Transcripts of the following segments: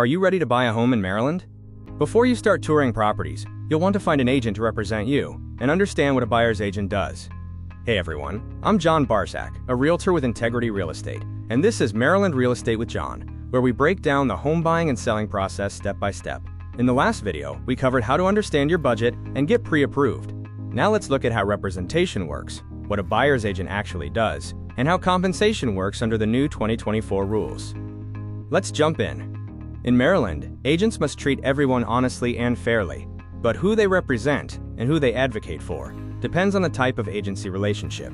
Are you ready to buy a home in Maryland? Before you start touring properties, you'll want to find an agent to represent you and understand what a buyer's agent does. Hey everyone, I'm John Barzak, a realtor with Integrity Real Estate, and this is Maryland Real Estate with John, where we break down the home buying and selling process step by step. In the last video, we covered how to understand your budget and get pre-approved. Now let's look at how representation works, what a buyer's agent actually does, and how compensation works under the new 2024 rules. Let's jump in. In Maryland, agents must treat everyone honestly and fairly, but who they represent and who they advocate for depends on the type of agency relationship.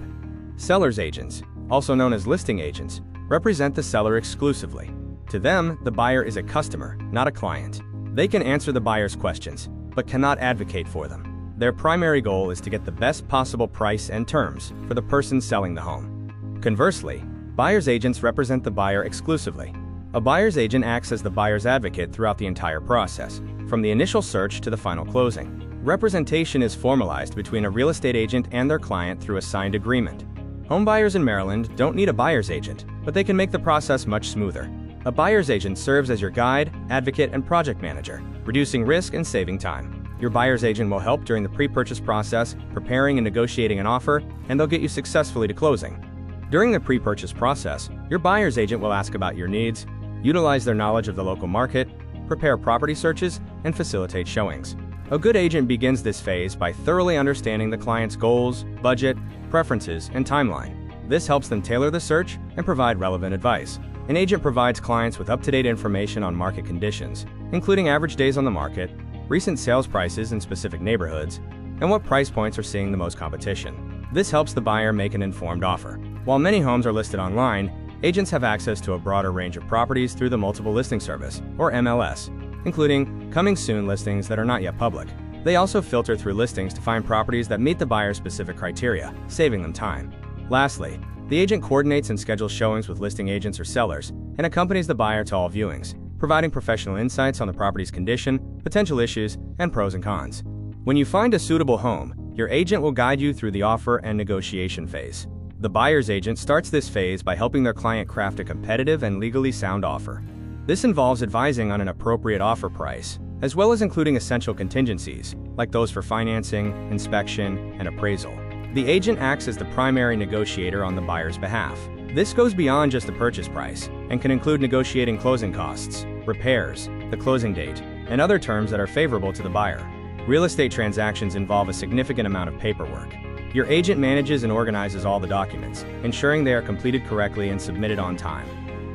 Seller's agents, also known as listing agents, represent the seller exclusively. To them, the buyer is a customer, not a client. They can answer the buyer's questions, but cannot advocate for them. Their primary goal is to get the best possible price and terms for the person selling the home. Conversely, buyer's agents represent the buyer exclusively. A buyer's agent acts as the buyer's advocate throughout the entire process, from the initial search to the final closing. Representation is formalized between a real estate agent and their client through a signed agreement. Home buyers in Maryland don't need a buyer's agent, but they can make the process much smoother. A buyer's agent serves as your guide, advocate, and project manager, reducing risk and saving time. Your buyer's agent will help during the pre-purchase process, preparing and negotiating an offer, and they'll get you successfully to closing. During the pre-purchase process, your buyer's agent will ask about your needs, utilize their knowledge of the local market, prepare property searches, and facilitate showings. A good agent begins this phase by thoroughly understanding the client's goals, budget, preferences, and timeline. This helps them tailor the search and provide relevant advice. An agent provides clients with up-to-date information on market conditions, including average days on the market, recent sales prices in specific neighborhoods, and what price points are seeing the most competition. This helps the buyer make an informed offer. While many homes are listed online, agents have access to a broader range of properties through the Multiple Listing Service, or MLS, including coming soon listings that are not yet public. They also filter through listings to find properties that meet the buyer's specific criteria, saving them time. Lastly, the agent coordinates and schedules showings with listing agents or sellers and accompanies the buyer to all viewings, providing professional insights on the property's condition, potential issues, and pros and cons. When you find a suitable home, your agent will guide you through the offer and negotiation phase. The buyer's agent starts this phase by helping their client craft a competitive and legally sound offer. This involves advising on an appropriate offer price, as well as including essential contingencies, like those for financing, inspection, and appraisal. The agent acts as the primary negotiator on the buyer's behalf. This goes beyond just the purchase price and can include negotiating closing costs, repairs, the closing date, and other terms that are favorable to the buyer. Real estate transactions involve a significant amount of paperwork. Your agent manages and organizes all the documents, ensuring they are completed correctly and submitted on time.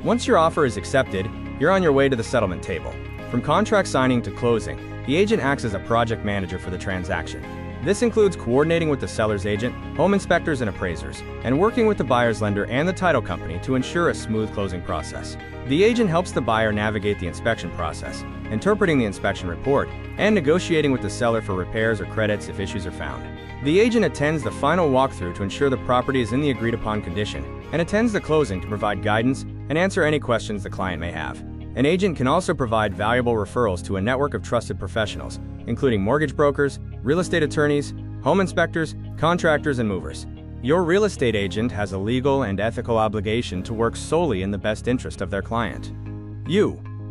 Once your offer is accepted, you're on your way to the settlement table. From contract signing to closing, the agent acts as a project manager for the transaction. This includes coordinating with the seller's agent, home inspectors and appraisers, and working with the buyer's lender and the title company to ensure a smooth closing process. The agent helps the buyer navigate the inspection process, interpreting the inspection report, and negotiating with the seller for repairs or credits if issues are found. The agent attends the final walkthrough to ensure the property is in the agreed-upon condition, and attends the closing to provide guidance and answer any questions the client may have. An agent can also provide valuable referrals to a network of trusted professionals, including mortgage brokers, real estate attorneys, home inspectors, contractors, and movers. Your real estate agent has a legal and ethical obligation to work solely in the best interest of their client.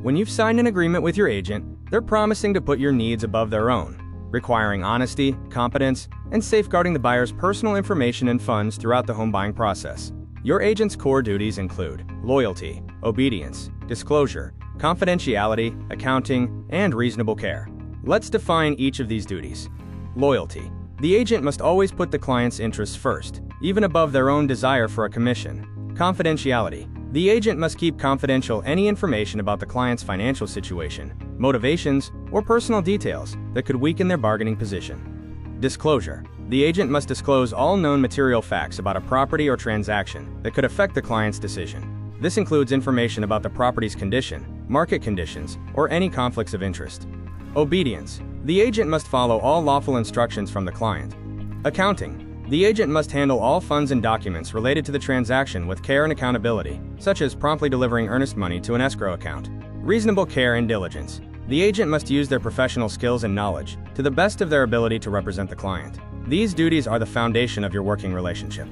When you've signed an agreement with your agent, they're promising to put your needs above their own, requiring honesty, competence, and safeguarding the buyer's personal information and funds throughout the home buying process. Your agent's core duties include loyalty, obedience, disclosure, confidentiality, accounting, and reasonable care. Let's define each of these duties. Loyalty. The agent must always put the client's interests first, even above their own desire for a commission. Confidentiality. The agent must keep confidential any information about the client's financial situation, motivations, or personal details that could weaken their bargaining position. Disclosure. The agent must disclose all known material facts about a property or transaction that could affect the client's decision. This includes information about the property's condition, market conditions, or any conflicts of interest. Obedience. The agent must follow all lawful instructions from the client. Accounting. The agent must handle all funds and documents related to the transaction with care and accountability, such as promptly delivering earnest money to an escrow account. Reasonable care and diligence. The agent must use their professional skills and knowledge to the best of their ability to represent the client. These duties are the foundation of your working relationship.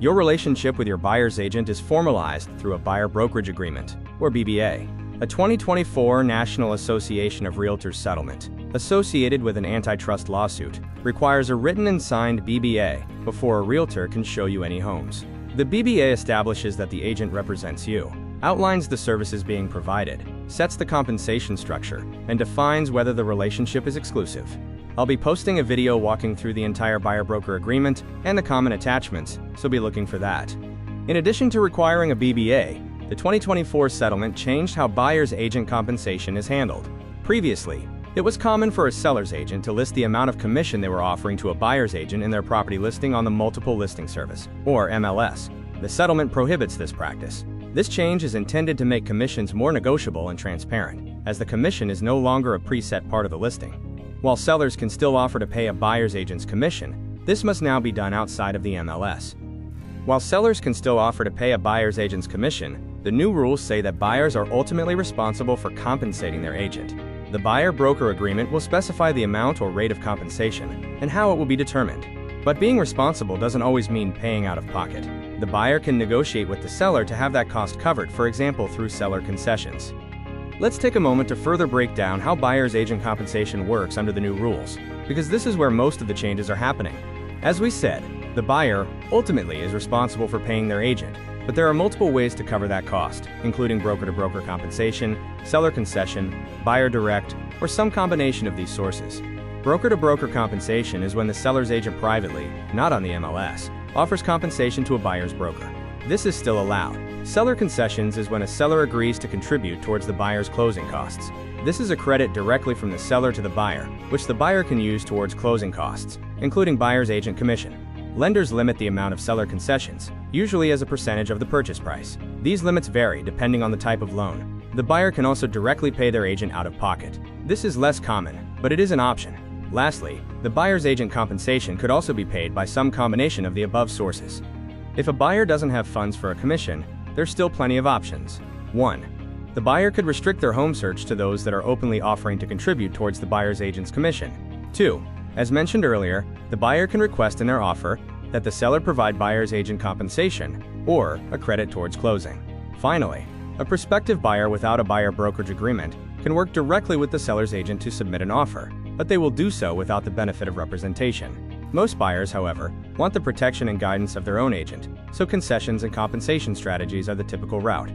Your relationship with your buyer's agent is formalized through a buyer brokerage agreement, or BBA. A 2024 National Association of Realtors settlement, associated with an antitrust lawsuit, requires a written and signed BBA before a realtor can show you any homes. The BBA establishes that the agent represents you, outlines the services being provided, sets the compensation structure, and defines whether the relationship is exclusive. I'll be posting a video walking through the entire buyer-broker agreement and the common attachments, so be looking for that. In addition to requiring a BBA, the 2024 settlement changed how buyer's agent compensation is handled. Previously, it was common for a seller's agent to list the amount of commission they were offering to a buyer's agent in their property listing on the Multiple Listing Service, or MLS. The settlement prohibits this practice. This change is intended to make commissions more negotiable and transparent, as the commission is no longer a preset part of the listing. While sellers can still offer to pay a buyer's agent's commission, this must now be done outside of the MLS. While sellers can still offer to pay a buyer's agent's commission, the new rules say that buyers are ultimately responsible for compensating their agent. The buyer-broker agreement will specify the amount or rate of compensation and how it will be determined. But being responsible doesn't always mean paying out of pocket. The buyer can negotiate with the seller to have that cost covered, for example, through seller concessions. Let's take a moment to further break down how buyer's agent compensation works under the new rules, because this is where most of the changes are happening. As we said, the buyer ultimately is responsible for paying their agent, but there are multiple ways to cover that cost, including broker-to-broker compensation, seller concession, buyer direct, or some combination of these sources. Broker-to-broker compensation is when the seller's agent privately, not on the MLS, offers compensation to a buyer's broker. This is still allowed. Seller concessions is when a seller agrees to contribute towards the buyer's closing costs. This is a credit directly from the seller to the buyer, which the buyer can use towards closing costs, including buyer's agent commission. Lenders limit the amount of seller concessions, usually as a percentage of the purchase price. These limits vary depending on the type of loan. The buyer can also directly pay their agent out of pocket. This is less common, but it is an option. Lastly, the buyer's agent compensation could also be paid by some combination of the above sources. If a buyer doesn't have funds for a commission, there's still plenty of options. 1. The buyer could restrict their home search to those that are openly offering to contribute towards the buyer's agent's commission. 2. As mentioned earlier, the buyer can request in their offer that the seller provide buyer's agent compensation or a credit towards closing. Finally, a prospective buyer without a buyer brokerage agreement can work directly with the seller's agent to submit an offer, but they will do so without the benefit of representation. Most buyers, however, want the protection and guidance of their own agent, so concessions and compensation strategies are the typical route.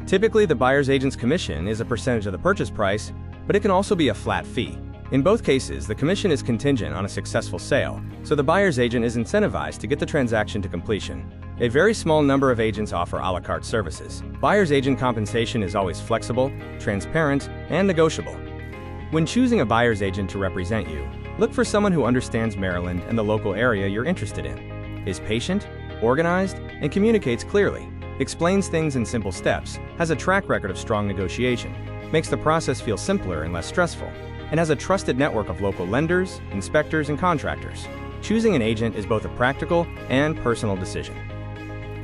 Typically, the buyer's agent's commission is a percentage of the purchase price, but it can also be a flat fee. In both cases, the commission is contingent on a successful sale, so the buyer's agent is incentivized to get the transaction to completion. A very small number of agents offer a la carte services. Buyer's agent compensation is always flexible, transparent, and negotiable. When choosing a buyer's agent to represent you, look for someone who understands Maryland and the local area you're interested in, is patient, organized, and communicates clearly, explains things in simple steps, has a track record of strong negotiation, makes the process feel simpler and less stressful, and has a trusted network of local lenders, inspectors, and contractors. Choosing an agent is both a practical and personal decision.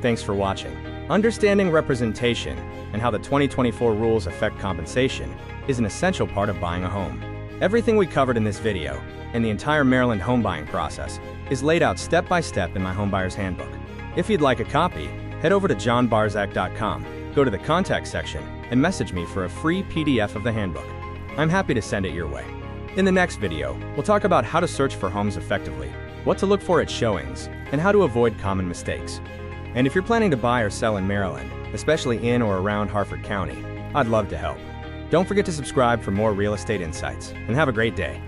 Thanks for watching. Understanding representation and how the 2024 rules affect compensation is an essential part of buying a home. Everything we covered in this video, and the entire Maryland home buying process, is laid out step by step in my Homebuyer's Handbook. If you'd like a copy, head over to johnbarzak.com, go to the contact section, and message me for a free PDF of the handbook. I'm happy to send it your way. In the next video, we'll talk about how to search for homes effectively, what to look for at showings, and how to avoid common mistakes. And if you're planning to buy or sell in Maryland, especially in or around Harford County, I'd love to help. Don't forget to subscribe for more real estate insights, and have a great day.